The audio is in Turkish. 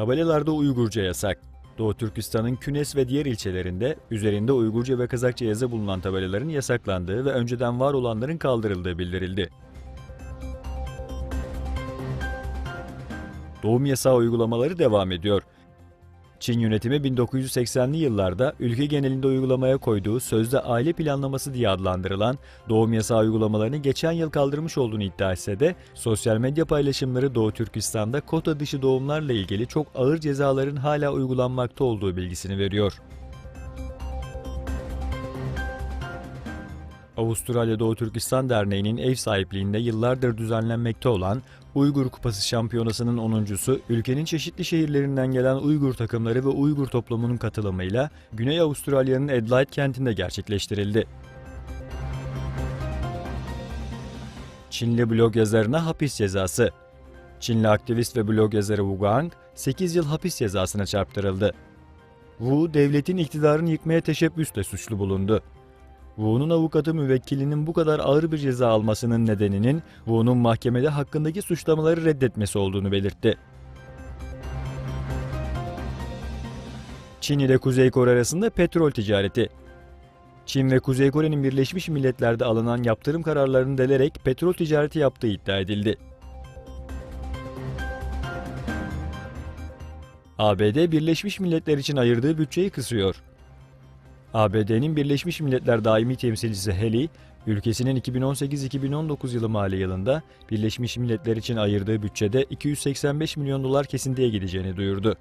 Tabelalarda Uygurca yasak. Doğu Türkistan'ın Künes ve diğer ilçelerinde üzerinde Uygurca ve Kazakça yazı bulunan tabelaların yasaklandığı ve önceden var olanların kaldırıldığı bildirildi. Doğum yasağı uygulamaları devam ediyor. Çin yönetimi 1980'li yıllarda ülke genelinde uygulamaya koyduğu sözde aile planlaması diye adlandırılan doğum yasağı uygulamalarını geçen yıl kaldırmış olduğunu iddia etse de sosyal medya paylaşımları Doğu Türkistan'da kota dışı doğumlarla ilgili çok ağır cezaların hala uygulanmakta olduğu bilgisini veriyor. Avustralya Doğu Türkistan Derneği'nin ev sahipliğinde yıllardır düzenlenmekte olan Uygur Kupası Şampiyonası'nın 10.'su ülkenin çeşitli şehirlerinden gelen Uygur takımları ve Uygur toplumunun katılımıyla Güney Avustralya'nın Adelaide kentinde gerçekleştirildi. Çinli blog yazarına hapis cezası. Çinli aktivist ve blog yazarı Wu Gang, 8 yıl hapis cezasına çarptırıldı. Wu, devletin iktidarını yıkmaya teşebbüsle suçlu bulundu. Wu'nun avukatı müvekkilinin bu kadar ağır bir ceza almasının nedeninin Wu'nun mahkemede hakkındaki suçlamaları reddetmesi olduğunu belirtti. Çin ile Kuzey Kore arasında petrol ticareti. Çin ve Kuzey Kore'nin Birleşmiş Milletler'de alınan yaptırım kararlarını delerek petrol ticareti yaptığı iddia edildi. ABD, Birleşmiş Milletler için ayırdığı bütçeyi kısıyor. ABD'nin Birleşmiş Milletler Daimi Temsilcisi Haley, ülkesinin 2018-2019 yılı mali yılında Birleşmiş Milletler için ayırdığı bütçede $285 milyon kesintiye gideceğini duyurdu.